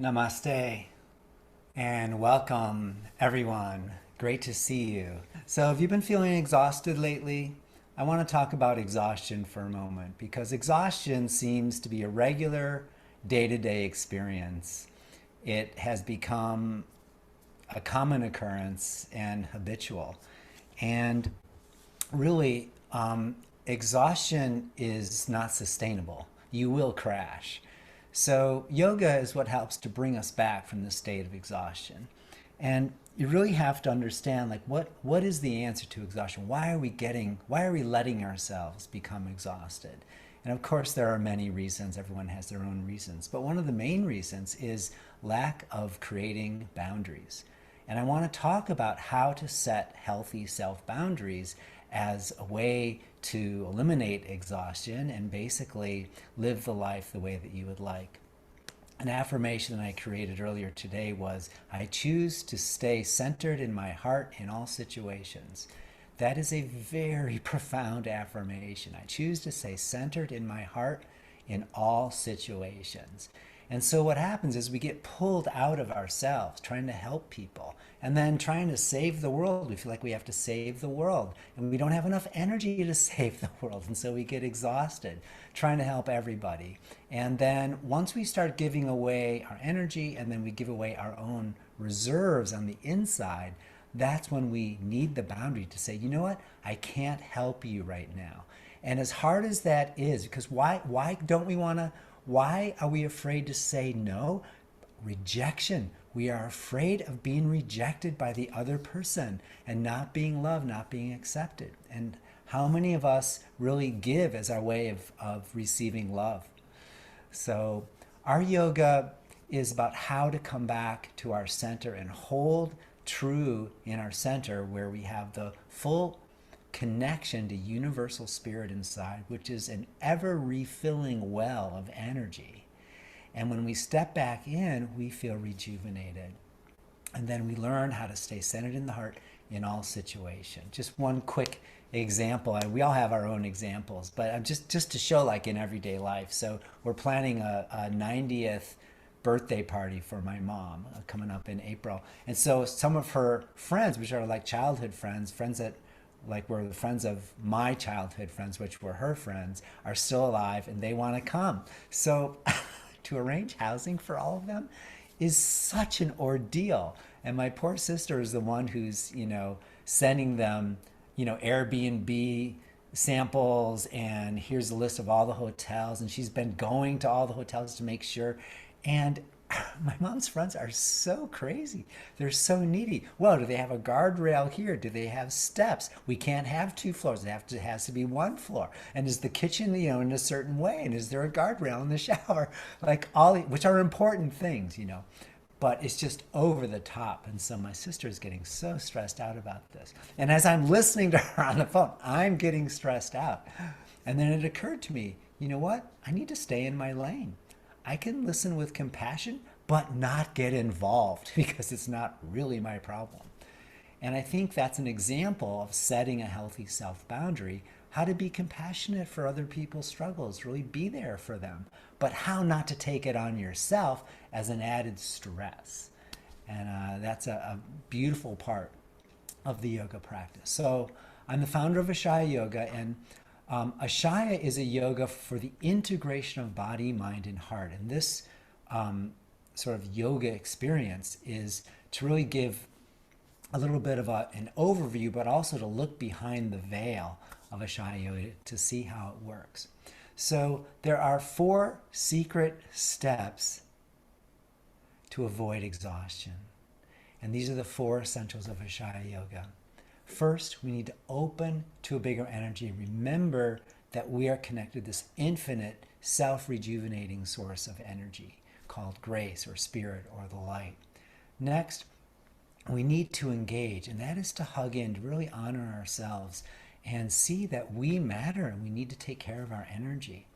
Namaste and welcome everyone. Great to see you. So, if you've been feeling exhausted lately, I want to talk about exhaustion for a moment because exhaustion seems to be a regular day to day experience. It has become a common occurrence and habitual. And really, exhaustion is not sustainable. You will crash. So, yoga is what helps to bring us back from the state of exhaustion. And you really have to understand like what is the answer to exhaustion? Why are we letting ourselves become exhausted? And of course there are many reasons. Everyone has their own reasons. But one of the main reasons is lack of creating boundaries. And I want to talk about how to set healthy self boundaries as a way to eliminate exhaustion and basically live the life the way that you would like. An affirmation that I created earlier today was, I choose to stay centered in my heart in all situations. That is a very profound affirmation. I choose to stay centered in my heart in all situations. And so what happens is we get pulled out of ourselves trying to help people and then trying to save the world. We feel like we have to save the world and we don't have enough energy to save the world. And so we get exhausted trying to help everybody. And then once we start giving away our energy and then we give away our own reserves on the inside, that's when we need the boundary to say, you know what, I can't help you right now. And as hard as that is, because why don't we want to, why are we afraid to say no? Rejection. We are afraid of being rejected by the other person and not being loved, not being accepted. And how many of us really give as our way of receiving love? So our yoga is about how to come back to our center and hold true in our center where we have the full connection to universal spirit inside, which is an ever refilling well of energy. And when we step back in, we feel rejuvenated. And then we learn how to stay centered in the heart in all situations. Just one quick example. We all have our own examples, but just to show like in everyday life. So we're planning a 90th birthday party for my mom coming up in April. And so some of her friends, which are like childhood friends, friends that like were the friends of my childhood friends, which were her friends, are still alive and they want to come. So to arrange housing for all of them is such an ordeal. And my poor sister is the one who's, sending them, Airbnb samples and here's a list of all the hotels. And she's been going to all the hotels to make sure. And my mom's friends are so crazy. They're so needy. Well, do they have a guardrail here? Do they have steps? We can't have two floors. It has to be one floor. And is the kitchen, in a certain way? And is there a guardrail in the shower? Like which are important things. But it's just over the top. And so my sister is getting so stressed out about this. And as I'm listening to her on the phone, I'm getting stressed out. And then it occurred to me, you know what? I need to stay in my lane. I can listen with compassion, but not get involved because it's not really my problem. And I think that's an example of setting a healthy self boundary, how to be compassionate for other people's struggles, really be there for them, but how not to take it on yourself as an added stress. And that's a beautiful part of the yoga practice. So I'm the founder of Ashaya Yoga, and Ashaya is a yoga for the integration of body, mind, and heart. And this sort of yoga experience is to really give a little bit of an overview, but also to look behind the veil of Ashaya Yoga to see how it works. So there are 4 secret steps to avoid exhaustion. And these are the 4 essentials of Ashaya Yoga. First, we need to open to a bigger energy. Remember that we are connected to this infinite, self-rejuvenating source of energy called grace or spirit or the light. Next, we need to engage, and that is to hug in, to really honor ourselves and see that we matter and we need to take care of our energy.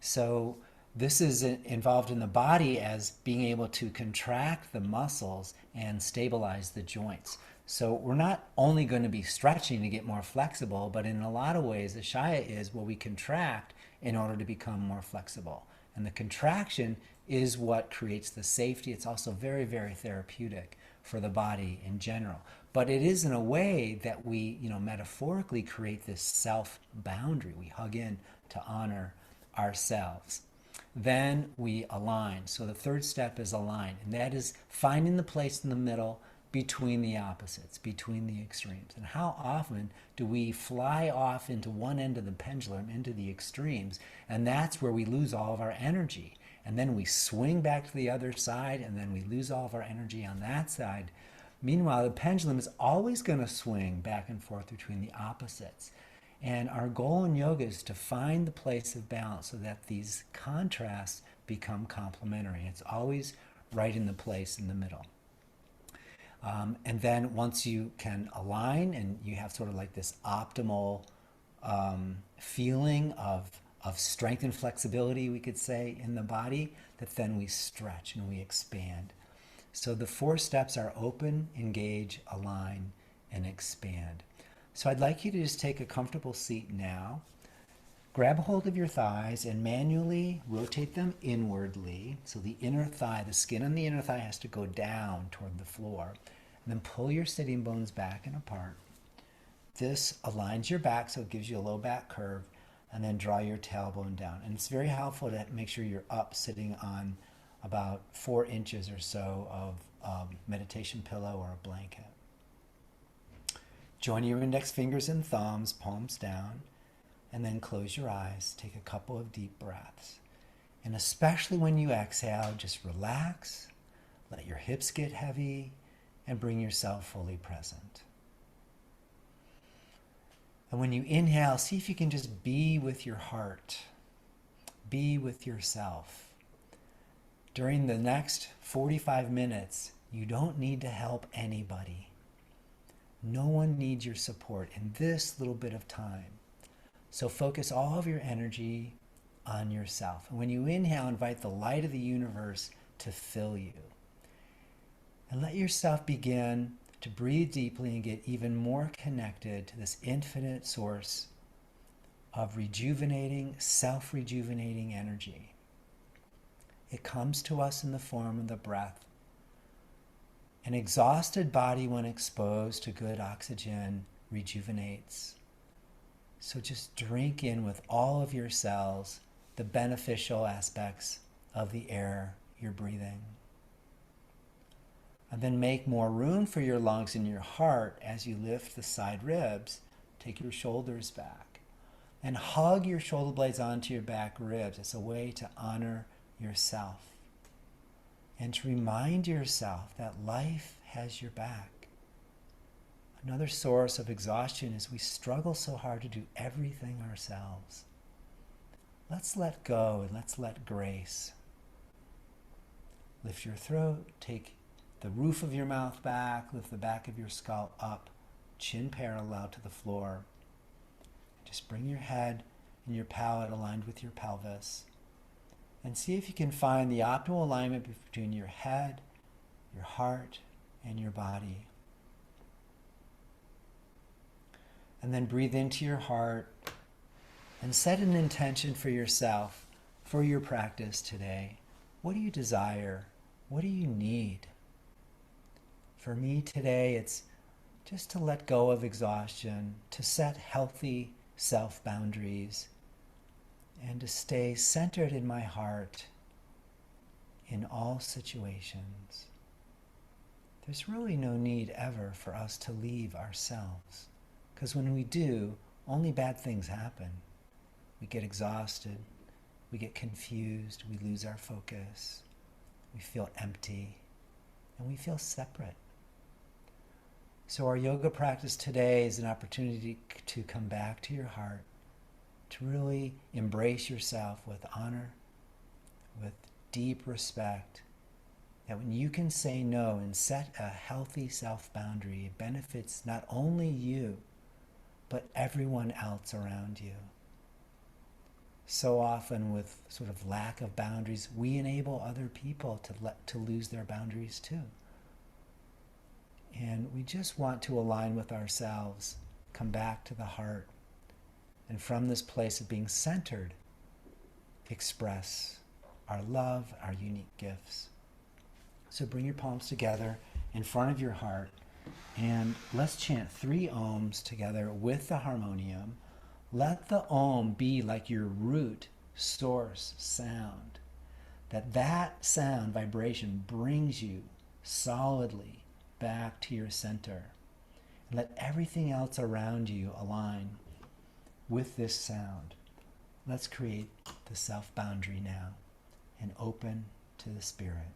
So this is involved in the body as being able to contract the muscles and stabilize the joints. So we're not only going to be stretching to get more flexible, but in a lot of ways, Ashaya is where we contract in order to become more flexible. And the contraction is what creates the safety. It's also very, very therapeutic for the body in general. But it is in a way that we, metaphorically create this self boundary. We hug in to honor ourselves. Then we align. So the third step is align, and that is finding the place in the middle between the opposites, between the extremes. And how often do we fly off into one end of the pendulum, into the extremes, and that's where we lose all of our energy. And then we swing back to the other side, and then we lose all of our energy on that side. Meanwhile, the pendulum is always going to swing back and forth between the opposites. And our goal in yoga is to find the place of balance so that these contrasts become complementary. It's always right in the place in the middle. And then once you can align and you have sort of like this optimal feeling of strength and flexibility, we could say, in the body, that then we stretch and we expand. So the 4 steps are open, engage, align, and expand. So I'd like you to just take a comfortable seat now. Grab a hold of your thighs and manually rotate them inwardly. So the inner thigh, the skin on the inner thigh has to go down toward the floor. And then pull your sitting bones back and apart. This aligns your back, so it gives you a low back curve. And then draw your tailbone down. And it's very helpful to make sure you're up, sitting on about 4 inches or so of meditation pillow or a blanket. Join your index fingers and thumbs, palms down, and then close your eyes. Take a couple of deep breaths. And especially when you exhale, just relax, let your hips get heavy, and bring yourself fully present. And when you inhale, see if you can just be with your heart, be with yourself. During the next 45 minutes, you don't need to help anybody. No one needs your support in this little bit of time. So focus all of your energy on yourself. And when you inhale, invite the light of the universe to fill you. And let yourself begin to breathe deeply and get even more connected to this infinite source of rejuvenating, self-rejuvenating energy. It comes to us in the form of the breath. An exhausted body, when exposed to good oxygen, rejuvenates. So just drink in with all of your cells the beneficial aspects of the air you're breathing. And then make more room for your lungs and your heart as you lift the side ribs. Take your shoulders back. And hug your shoulder blades onto your back ribs. It's a way to honor yourself. And to remind yourself that life has your back. Another source of exhaustion is we struggle so hard to do everything ourselves. Let's let go and let's let grace. Lift your throat, take the roof of your mouth back, lift the back of your skull up, chin parallel to the floor. Just bring your head and your palate aligned with your pelvis. And see if you can find the optimal alignment between your head, your heart, and your body. And then breathe into your heart and set an intention for yourself, for your practice today. What do you desire? What do you need? For me today, it's just to let go of exhaustion, to set healthy self-boundaries, and to stay centered in my heart in all situations. There's really no need ever for us to leave ourselves, because when we do, only bad things happen. We get exhausted, we get confused, we lose our focus, we feel empty, and we feel separate. So our yoga practice today is an opportunity to come back to your heart, to really embrace yourself with honor, with deep respect, that when you can say no and set a healthy self-boundary, it benefits not only you, but everyone else around you. So often with sort of lack of boundaries, we enable other people to lose their boundaries too. And we just want to align with ourselves, come back to the heart, and from this place of being centered, express our love, our unique gifts. So bring your palms together in front of your heart and let's chant 3 ohms together with the harmonium. Let the ohm be like your root source sound. That sound vibration brings you solidly back to your center. And let everything else around you align with this sound. Let's create the self-boundary now and open to the spirit.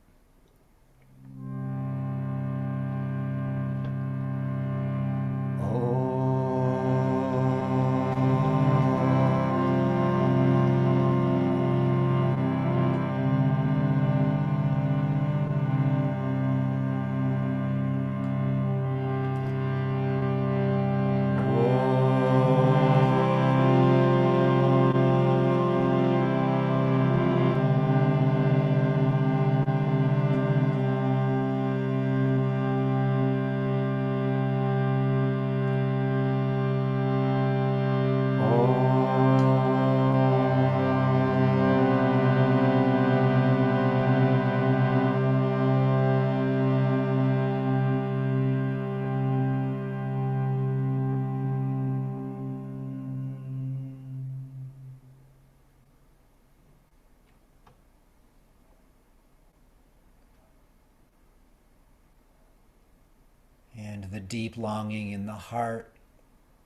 And the deep longing in the heart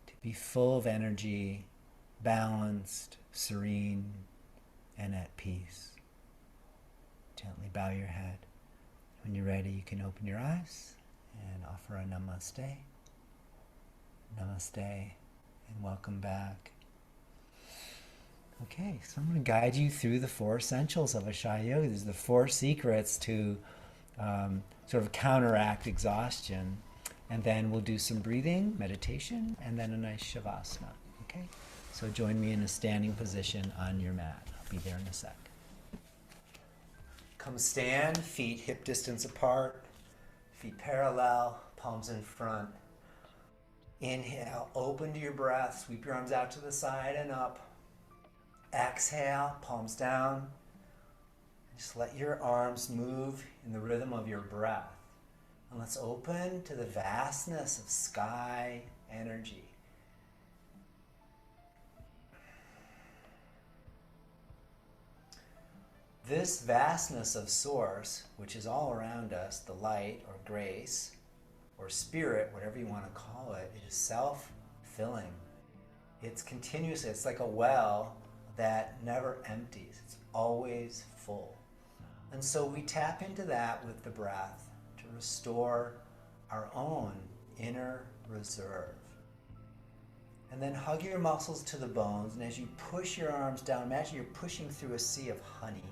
to be full of energy, balanced, serene, and at peace. Gently bow your head. When you're ready, you can open your eyes and offer a namaste. Namaste, and welcome back. Okay, so I'm going to guide you through the 4 essentials of Ashaya Yoga. These are the 4 secrets to sort of counteract exhaustion. And then we'll do some breathing, meditation, and then a nice shavasana. Okay? So join me in a standing position on your mat. I'll be there in a sec. Come stand, feet hip distance apart, feet parallel, palms in front. Inhale, open to your breath, sweep your arms out to the side and up. Exhale, palms down. Just let your arms move in the rhythm of your breath. And let's open to the vastness of sky energy. This vastness of source, which is all around us, the light or grace or spirit, whatever you want to call it, is self-filling. It's continuous. It's like a well that never empties. It's always full. And so we tap into that with the breath to restore our own inner reserve. And then hug your muscles to the bones, and as you push your arms down, imagine you're pushing through a sea of honey.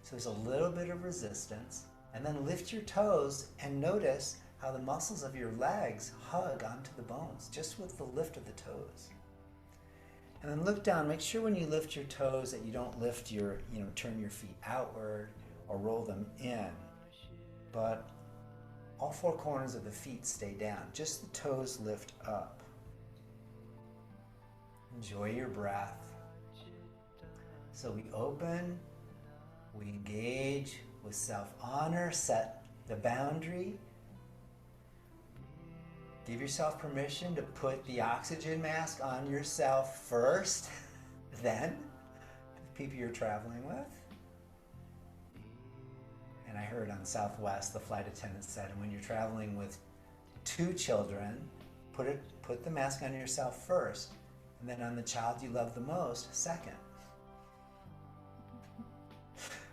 So there's a little bit of resistance, and then lift your toes and notice how the muscles of your legs hug onto the bones, just with the lift of the toes. And then look down, make sure when you lift your toes that you don't lift your, turn your feet outward or roll them in, but all 4 corners of the feet stay down. Just the toes lift up. Enjoy your breath. So we open, we engage with self-honor, set the boundary. Give yourself permission to put the oxygen mask on yourself first, then the people you're traveling with. And I heard on Southwest, the flight attendant said, when you're traveling with 2 children, put the mask on yourself first, and then on the child you love the most, second.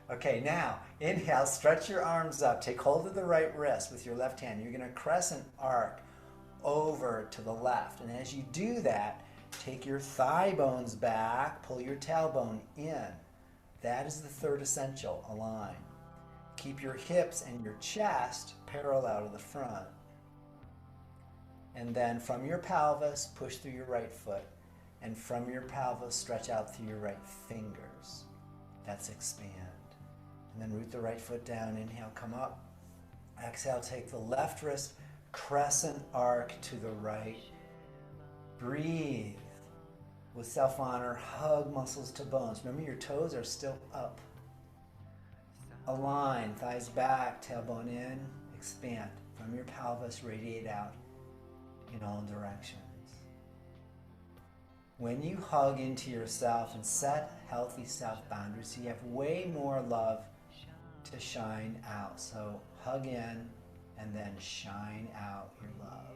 Okay, now, inhale, stretch your arms up, take hold of the right wrist with your left hand. You're going to crescent arc over to the left. And as you do that, take your thigh bones back, pull your tailbone in. That is the 3rd essential, align. Keep your hips and your chest parallel to the front. And then from your pelvis, push through your right foot. And from your pelvis, stretch out through your right fingers. That's expand. And then root the right foot down. Inhale, come up. Exhale, take the left wrist, crescent arc to the right. Breathe. With self-honor, hug muscles to bones. Remember, your toes are still up. Align, thighs back, tailbone in, expand. From your pelvis, radiate out in all directions. When you hug into yourself and set healthy self-boundaries, you have way more love to shine out. So hug in and then shine out your love.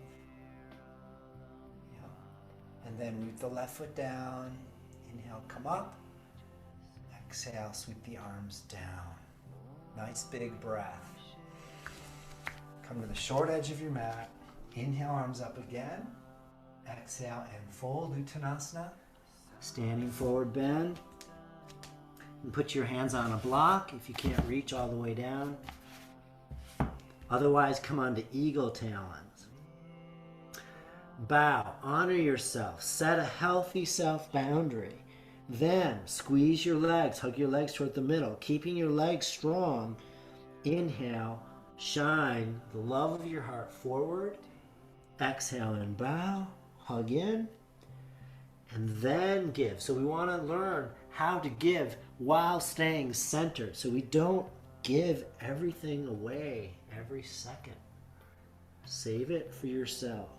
Yeah. And then root the left foot down. Inhale, come up. Exhale, sweep the arms down. Nice big breath. Come to the short edge of your mat. Inhale, arms up again. Exhale and fold Uttanasana. Standing forward bend. And put your hands on a block if you can't reach all the way down. Otherwise, come on to eagle talons. Bow, honor yourself. Set a healthy self-boundary. Then squeeze your legs, hug your legs toward the middle, keeping your legs strong. Inhale, shine the love of your heart forward. Exhale and bow, hug in, and then give. So we want to learn how to give while staying centered, so we don't give everything away every second. Save it for yourself.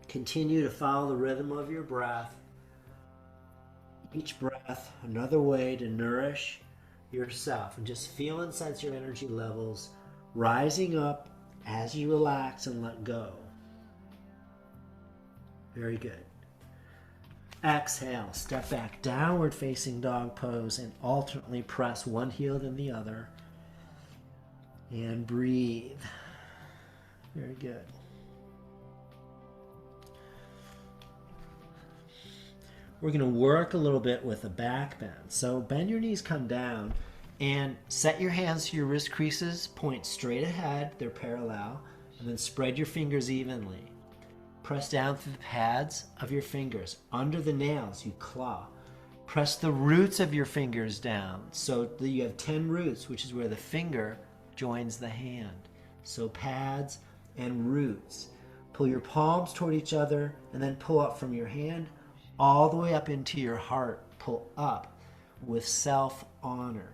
Continue to follow the rhythm of your breath. Each breath, another way to nourish yourself. And just feel and sense your energy levels rising up as you relax and let go. Very good. Exhale, step back, downward facing dog pose, and alternately press one heel then the other. And breathe. Very good. We're going to work a little bit with a back bend. So bend your knees, come down, and set your hands to your wrist creases, point straight ahead, they're parallel, and then spread your fingers evenly. Press down through the pads of your fingers. Under the nails, you claw. Press the roots of your fingers down so that you have 10 roots, which is where the finger joins the hand. So pads and roots. Pull your palms toward each other and then pull up from your hand all the way up into your heart. Pull up with self-honor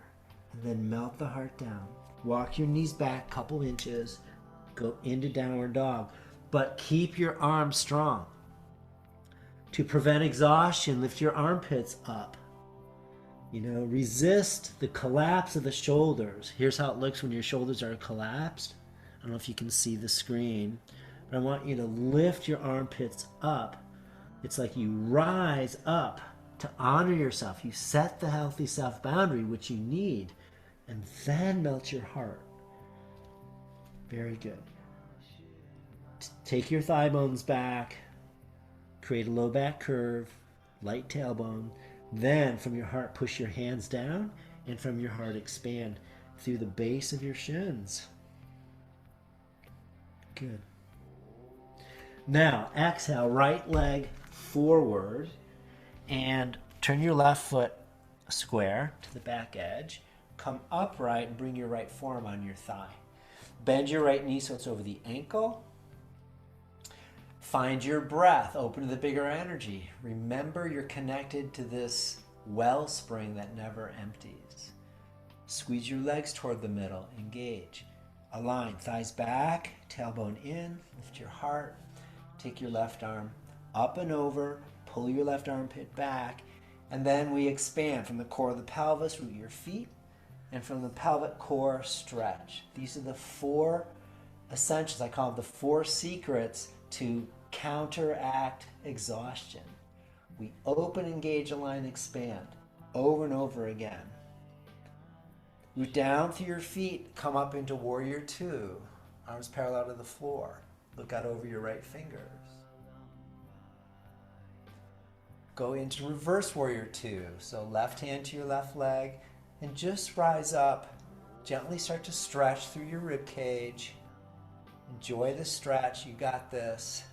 and then melt the heart down. Walk your knees back a couple inches. Go into downward dog. But keep your arms strong. To prevent exhaustion, lift your armpits up. Resist the collapse of the shoulders. Here's how it looks when your shoulders are collapsed. I don't know if you can see the screen, but I want you to lift your armpits up. It's like you rise up to honor yourself. You set the healthy self-boundary, which you need, and then melt your heart. Very good. Take your thigh bones back, create a low back curve, light tailbone. Then from your heart, push your hands down, and from your heart, expand through the base of your shins. Good. Now, exhale, right leg forward, and turn your left foot square to the back edge. Come upright and bring your right forearm on your thigh. Bend your right knee so it's over the ankle. Find your breath, open to the bigger energy. Remember you're connected to this wellspring that never empties. Squeeze your legs toward the middle, engage. Align, thighs back, tailbone in, lift your heart. Take your left arm up and over, pull your left armpit back, and then we expand from the core of the pelvis, root your feet, and from the pelvic core, stretch. These are the 4 essentials. I call them the 4 secrets to counteract exhaustion. We open, engage, align, expand over and over again. Root down through your feet, come up into warrior 2. Arms parallel to the floor. Look out over your right fingers. Go into reverse warrior 2. So left hand to your left leg and just rise up. Gently start to stretch through your rib cage. Enjoy the stretch, you got this.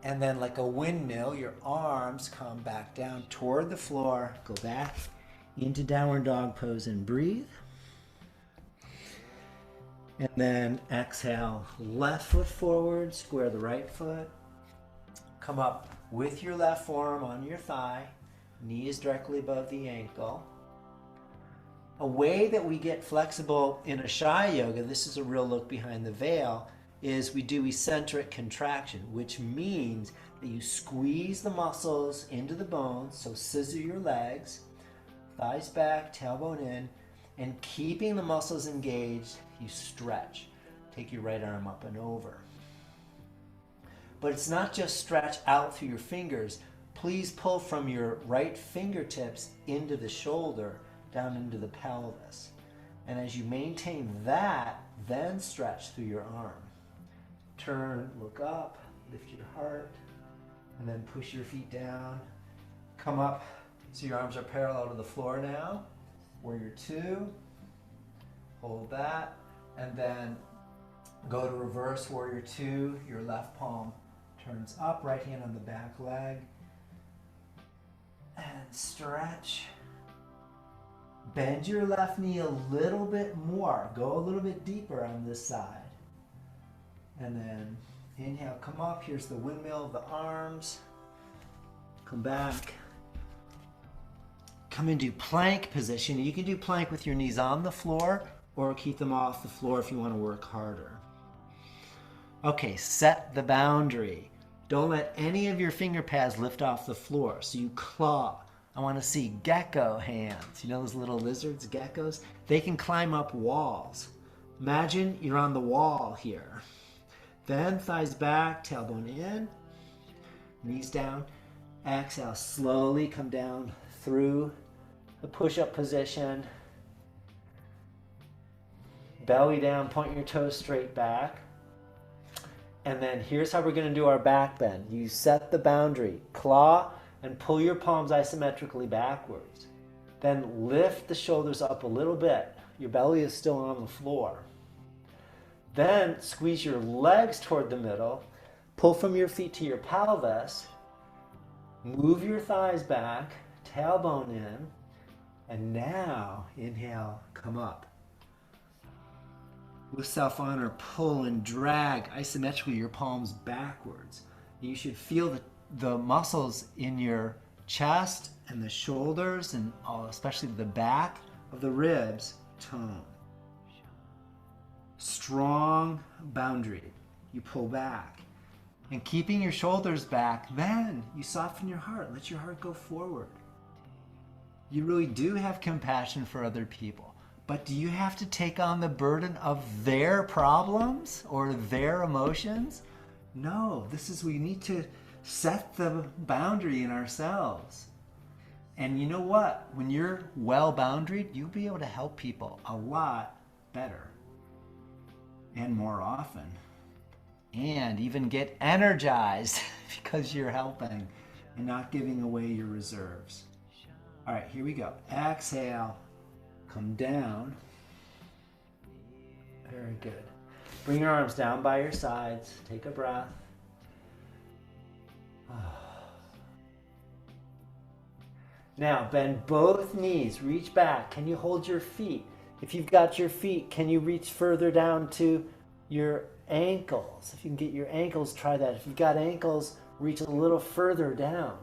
And then like a windmill, your arms come back down toward the floor. Go back into downward dog pose and breathe. And then exhale, left foot forward, square the right foot. Come up with your left forearm on your thigh. knees directly above the ankle. A way that we get flexible in Ashaya Yoga, this is a real look behind the veil, is we do eccentric contraction, which means that you squeeze the muscles into the bones, so scissor your legs, thighs back, tailbone in, and keeping the muscles engaged, you stretch. Take your right arm up and over. But it's not just stretch out through your fingers. Please pull from your right fingertips into the shoulder, down into the pelvis. And as you maintain that, then stretch through your arm. Turn, look up, lift your heart, and then push your feet down. Come up so your arms are parallel to the floor now. Warrior two. Hold that. And then go to reverse warrior two. Your left palm turns up, right hand on the back leg. And stretch. Bend your left knee a little bit more. Go a little bit deeper on this side. And then inhale, come up. Here's the windmill of the arms. Come back. Come into plank position. You can do plank with your knees on the floor or keep them off the floor if you want to work harder. Okay, set the boundary. Don't let any of your finger pads lift off the floor. So you claw. I want to see gecko hands. You know those little lizards, geckos? They can climb up walls. Imagine you're on the wall here. Then thighs back, tailbone in, knees down. Exhale, slowly come down through the push-up position. Belly down, point your toes straight back. And then here's how we're going to do our back bend. You set the boundary, claw, and pull your palms isometrically backwards. Then lift the shoulders up a little bit. Your belly is still on the floor. Then squeeze your legs toward the middle. Pull from your feet to your pelvis. Move your thighs back, tailbone in. And now, inhale, come up. With self-honor, pull and drag isometrically your palms backwards. You should feel the muscles in your chest and the shoulders and especially the back of the ribs tone. Strong boundary. You pull back. And keeping your shoulders back, then you soften your heart. Let your heart go forward. You really do have compassion for other people. But do you have to take on the burden of their problems or their emotions? No, we need to set the boundary in ourselves. And you know what? When you're well boundaried, you'll be able to help people a lot better and more often. And even get energized because you're helping and not giving away your reserves. All right, here we go. Exhale, come down. Very good. Bring your arms down by your sides. Take a breath. Now, bend both knees. Reach back. Can you hold your feet? If you've got your feet, can you reach further down to your ankles? If you can get your ankles, try that. If you've got ankles, reach a little further down.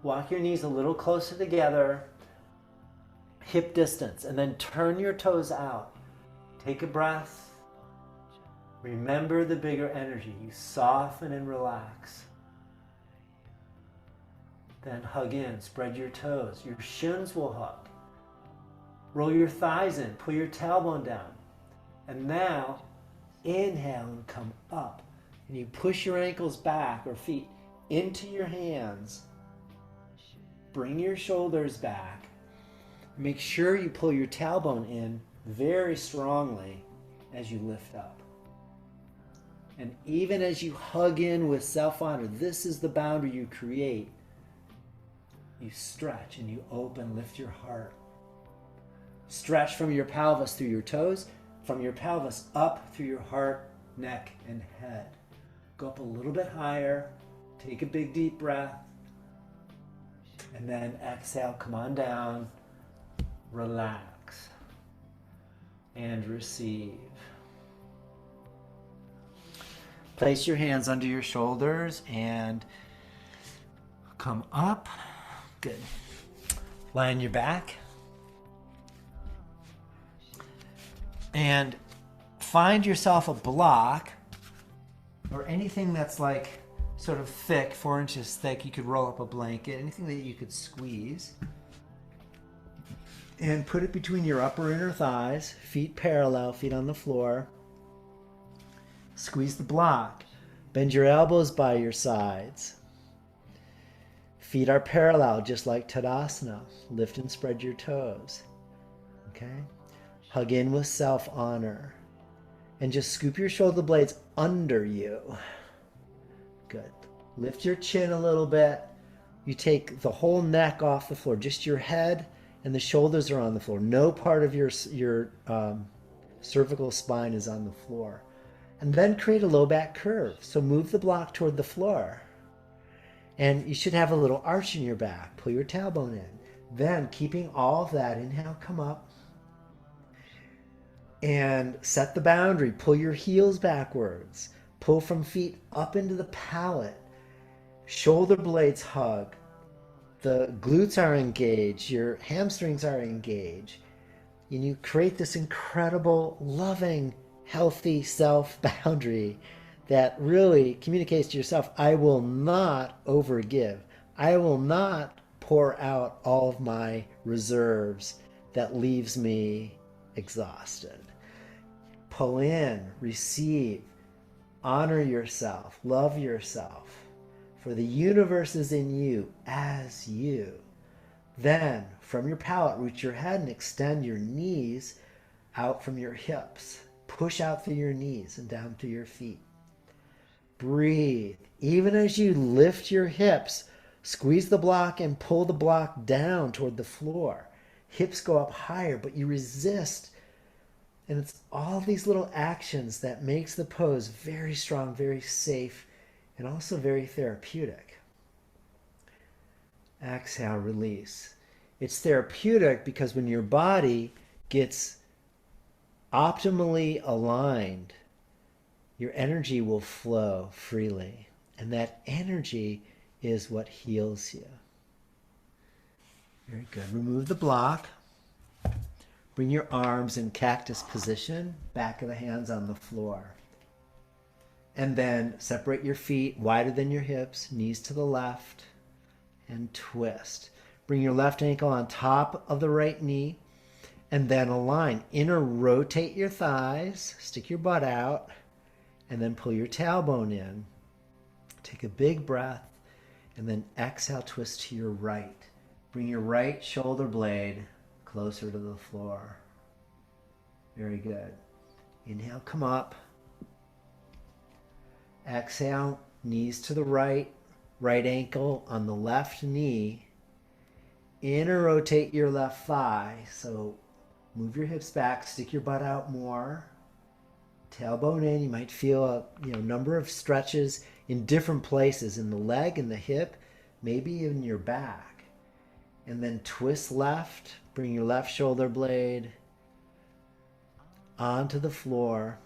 Walk your knees a little closer together, hip distance, and then turn your toes out. Take a breath. Remember the bigger energy. You soften and relax. Then hug in, spread your toes. Your shins will hug. Roll your thighs in, pull your tailbone down. And now, inhale and come up. And you push your ankles back or feet into your hands. Bring your shoulders back. Make sure you pull your tailbone in very strongly as you lift up. And even as you hug in with self-honor, this is the boundary you create. You stretch and you open, lift your heart. Stretch from your pelvis through your toes, from your pelvis up through your heart, neck, and head. Go up a little bit higher. Take a big deep breath. And then exhale, come on down. Relax. And receive. Place your hands under your shoulders and come up. Good. Lie on your back. And find yourself a block or anything that's like sort of thick, 4 inches thick. You could roll up a blanket, anything that you could squeeze. And put it between your upper inner thighs, feet parallel, feet on the floor. Squeeze the block. Bend your elbows by your sides. Feet are parallel, just like Tadasana. Lift and spread your toes. Okay? Hug in with self-honor. And just scoop your shoulder blades under you. Good. Lift your chin a little bit. You take the whole neck off the floor. Just your head and the shoulders are on the floor. No part of your cervical spine is on the floor. And then create a low back curve. So move the block toward the floor. And you should have a little arch in your back. Pull your tailbone in. Then, keeping all of that, inhale, come up. And set the boundary. Pull your heels backwards. Pull from feet up into the palate. Shoulder blades hug. The glutes are engaged. Your hamstrings are engaged. And you create this incredible, loving, healthy self-boundary that really communicates to yourself, I will not overgive. I will not pour out all of my reserves that leaves me exhausted. Pull in, receive, honor yourself, love yourself. For the universe is in you as you. Then, from your palate, root your head and extend your knees out from your hips. Push out through your knees and down through your feet. Breathe. Even as you lift your hips, squeeze the block and pull the block down toward the floor. Hips go up higher, but you resist. And it's all these little actions that makes the pose very strong, very safe, and also very therapeutic. Exhale, release. It's therapeutic because when your body gets optimally aligned, your energy will flow freely. And that energy is what heals you. Very good. Remove the block. Bring your arms in cactus position, back of the hands on the floor. And then separate your feet wider than your hips, knees to the left, and twist. Bring your left ankle on top of the right knee, and then align. Inner rotate your thighs, stick your butt out, and then pull your tailbone in. Take a big breath, and then exhale, twist to your right. Bring your right shoulder blade closer to the floor. Very good. Inhale, come up. Exhale, knees to the right, right ankle on the left knee. Inner rotate your left thigh. So move your hips back, stick your butt out more. Tailbone in. You might feel a number of stretches in different places, in the leg, in the hip, maybe even your back. And then twist left. Bring your left shoulder blade onto the floor.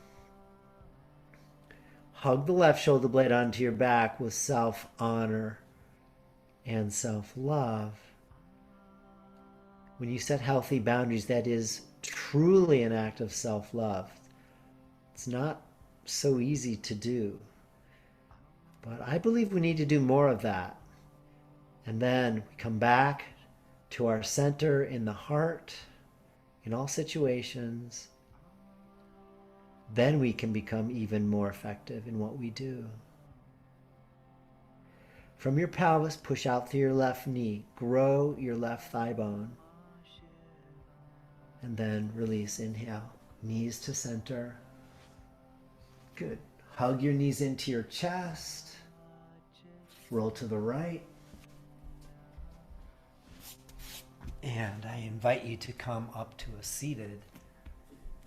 Hug the left shoulder blade onto your back with self-honor and self-love. When you set healthy boundaries, that is truly an act of self-love. It's not so easy to do. But I believe we need to do more of that. And then we come back to our center in the heart, in all situations. Then we can become even more effective in what we do. From your pelvis, push out through your left knee. Grow your left thigh bone. And then release. Inhale. Knees to center. Good. Hug your knees into your chest. Roll to the right. And I invite you to come up to a seated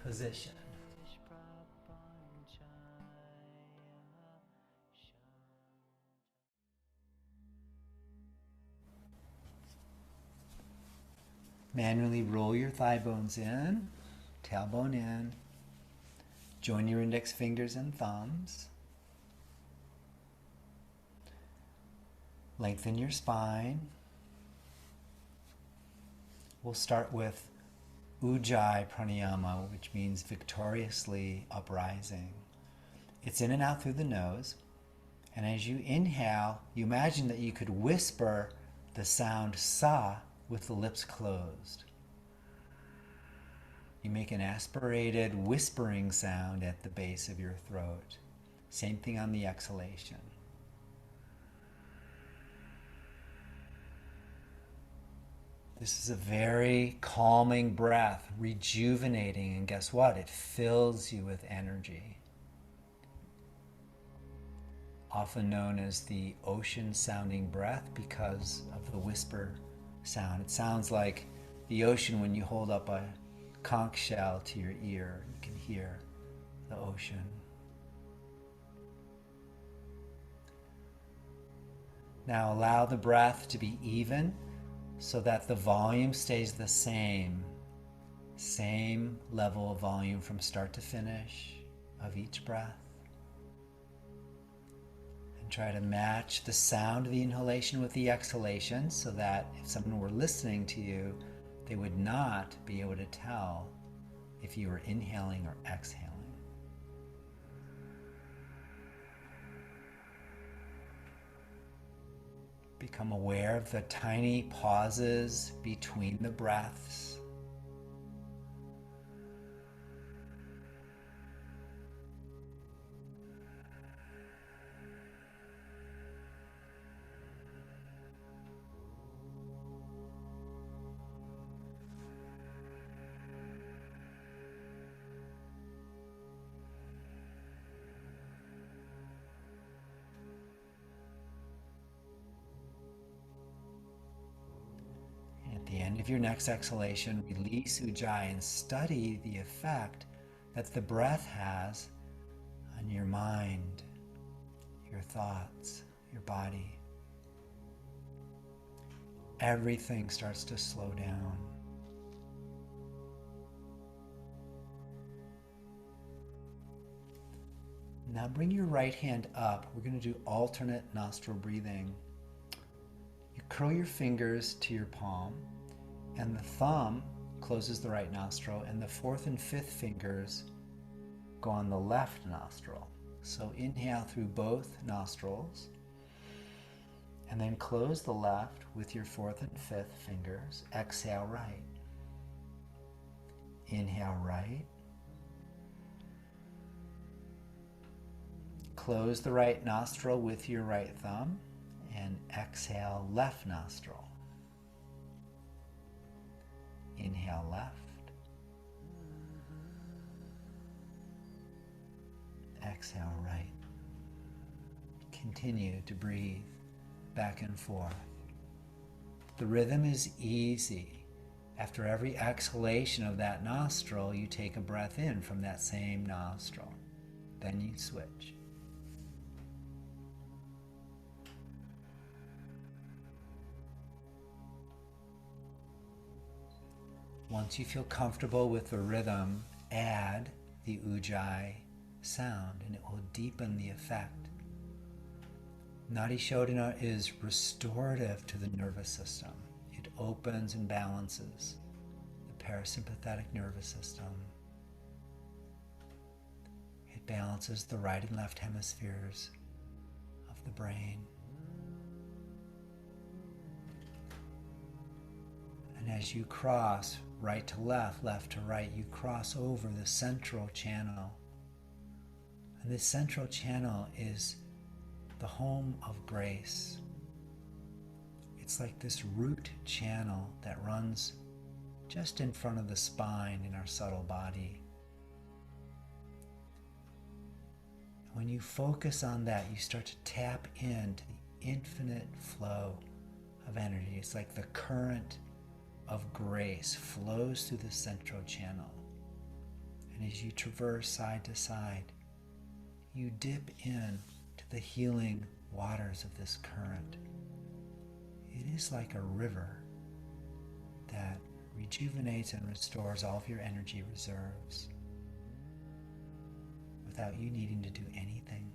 position. Manually roll your thigh bones in, tailbone in. Join your index fingers and thumbs. Lengthen your spine. We'll start with Ujjayi Pranayama, which means victoriously uprising. It's in and out through the nose. And as you inhale, you imagine that you could whisper the sound sa with the lips closed. You make an aspirated whispering sound at the base of your throat. Same thing on the exhalation. This is a very calming breath, rejuvenating, and guess what? It fills you with energy. Often known as the ocean-sounding breath because of the whisper sound. It sounds like the ocean when you hold up a conch shell to your ear. You can hear the ocean. Now allow the breath to be even so that the volume stays the same. Same level of volume from start to finish of each breath. And try to match the sound of the inhalation with the exhalation so that if someone were listening to you, they would not be able to tell if you were inhaling or exhaling. Become aware of the tiny pauses between the breaths. At the end of your next exhalation, release Ujjayi and study the effect that the breath has on your mind, your thoughts, your body. Everything starts to slow down. Now bring your right hand up. We're going to do alternate nostril breathing. You curl your fingers to your palm, and the thumb closes the right nostril, and the fourth and fifth fingers go on the left nostril. So inhale through both nostrils, and then close the left with your fourth and fifth fingers. Exhale right. Inhale right. Close the right nostril with your right thumb, and exhale left nostril. Inhale left. Exhale right. Continue to breathe back and forth. The rhythm is easy. After every exhalation of that nostril, you take a breath in from that same nostril. Then you switch. Once you feel comfortable with the rhythm, add the Ujjayi sound and it will deepen the effect. Nadi Shodhana is restorative to the nervous system. It opens and balances the parasympathetic nervous system. It balances the right and left hemispheres of the brain. And as you cross right to left, left to right, you cross over the central channel. And this central channel is the home of grace. It's like this root channel that runs just in front of the spine in our subtle body. When you focus on that, you start to tap into the infinite flow of energy. It's like the current of grace flows through the central channel. And as you traverse side to side, you dip in to the healing waters of this current. It is like a river that rejuvenates and restores all of your energy reserves without you needing to do anything.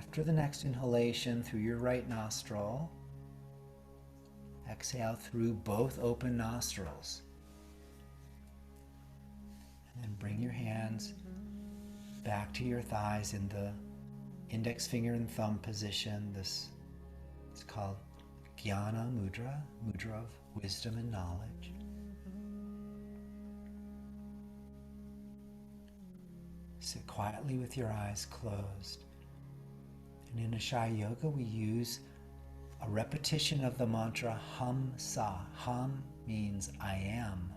After the next inhalation through your right nostril, exhale through both open nostrils. And then bring your hands back to your thighs in the index finger and thumb position. This is called Jnana Mudra, Mudra of wisdom and knowledge. Sit quietly with your eyes closed. And in Ashaya Yoga, we use a repetition of the mantra Hum Sa. Hum means I am.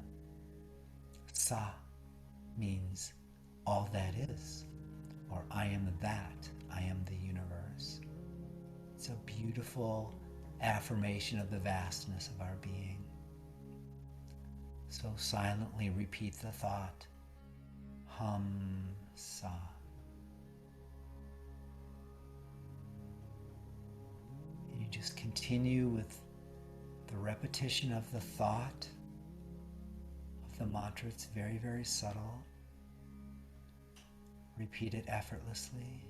Sa means all that is, or I am that, I am the universe. It's a beautiful affirmation of the vastness of our being. So silently repeat the thought, Hum Sa. And you just continue with the repetition of the thought of the mantra. It's very, very subtle. Repeat it effortlessly.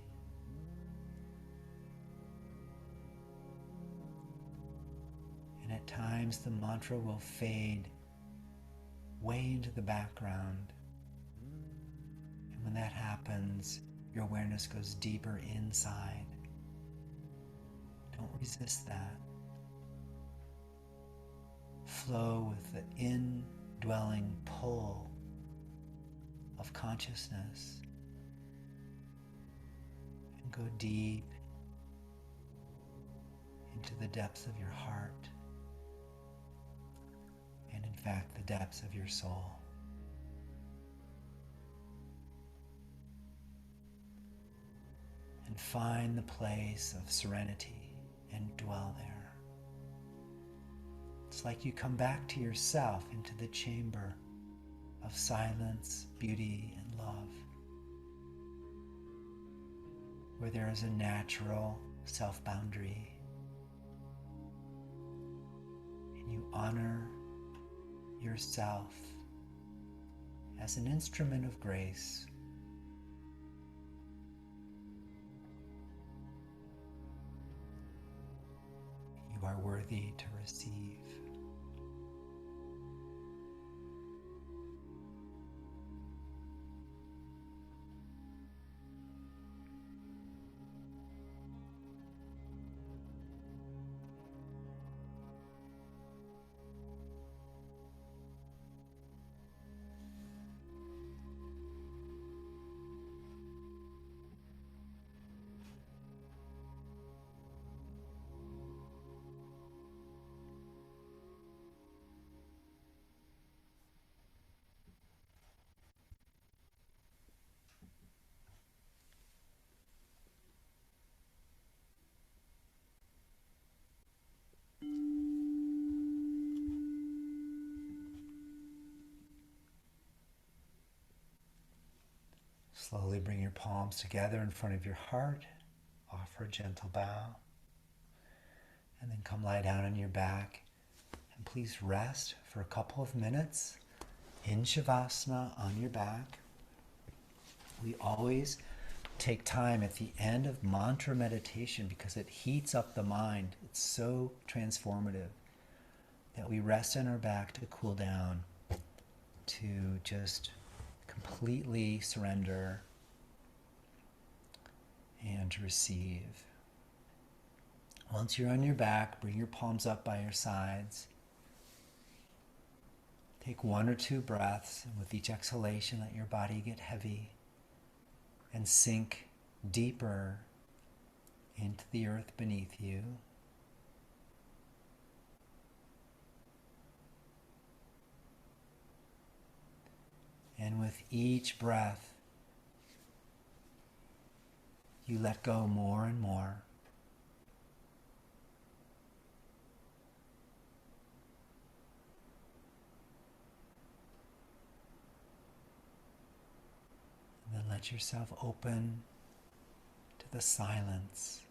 And at times the mantra will fade way into the background. And when that happens, your awareness goes deeper inside. Don't resist that. Flow with the indwelling pull of consciousness. And go deep into the depths of your heart. And in fact, the depths of your soul. And find the place of serenity and dwell there. It's like you come back to yourself, into the chamber of silence, beauty, and love, where there is a natural self-boundary, and you honor yourself as an instrument of grace. You are worthy to receive. Slowly bring your palms together in front of your heart. Offer a gentle bow. And then come lie down on your back. And please rest for a couple of minutes in Shavasana on your back. We always take time at the end of mantra meditation because it heats up the mind. It's so transformative that we rest on our back to cool down, to just completely surrender and to receive. Once you're on your back, bring your palms up by your sides. Take 1 or 2 breaths, and with each exhalation, let your body get heavy and sink deeper into the earth beneath you. And with each breath, you let go more and more. And then let yourself open to the silence.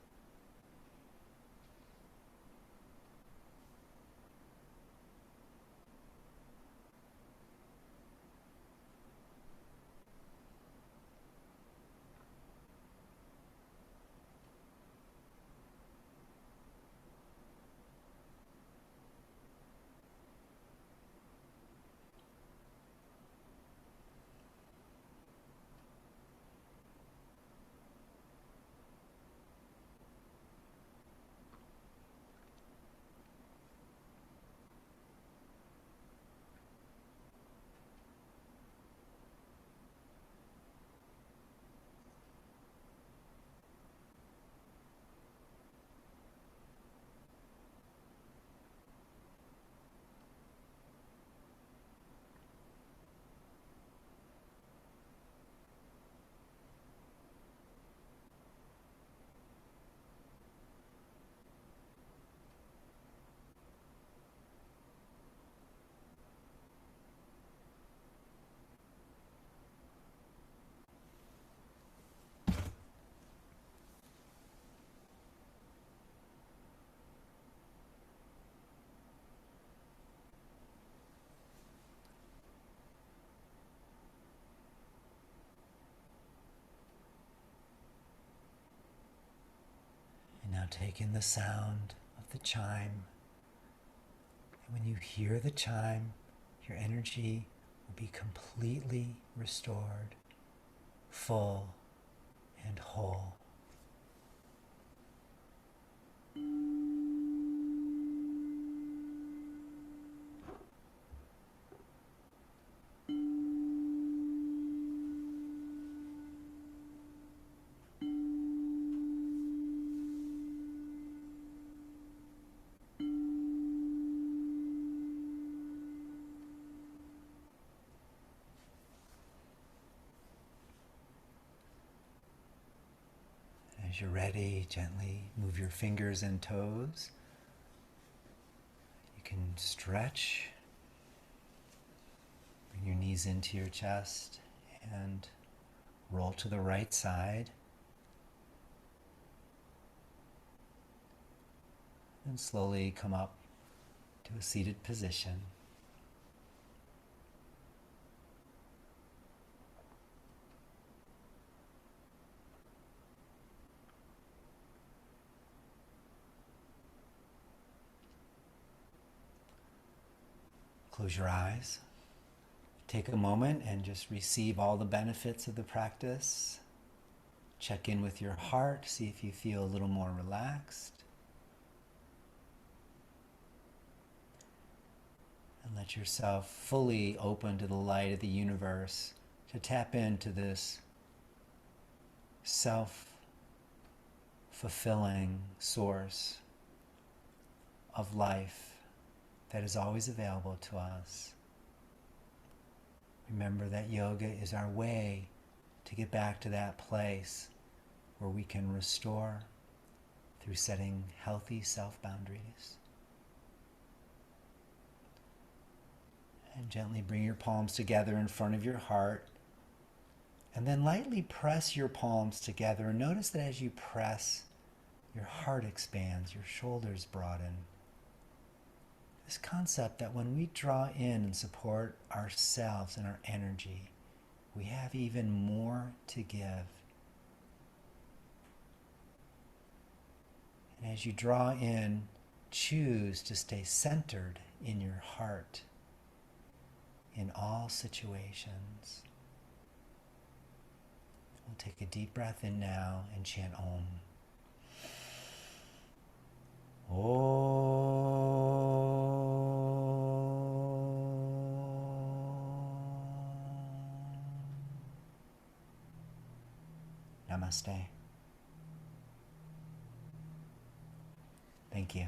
Now take in the sound of the chime. And when you hear the chime, your energy will be completely restored, full and whole. As you're ready, gently move your fingers and toes. You can stretch, bring your knees into your chest, and roll to the right side. And slowly come up to a seated position. Close your eyes. Take a moment and just receive all the benefits of the practice. Check in with your heart, see if you feel a little more relaxed. And let yourself fully open to the light of the universe to tap into this self-fulfilling source of life that is always available to us. Remember that yoga is our way to get back to that place where we can restore through setting healthy self-boundaries. And gently bring your palms together in front of your heart, and then lightly press your palms together. And notice that as you press, your heart expands, your shoulders broaden. This concept that when we draw in and support ourselves and our energy, we have even more to give. And as you draw in, choose to stay centered in your heart in all situations. We'll take a deep breath in now and chant Om. Namaste. Thank you.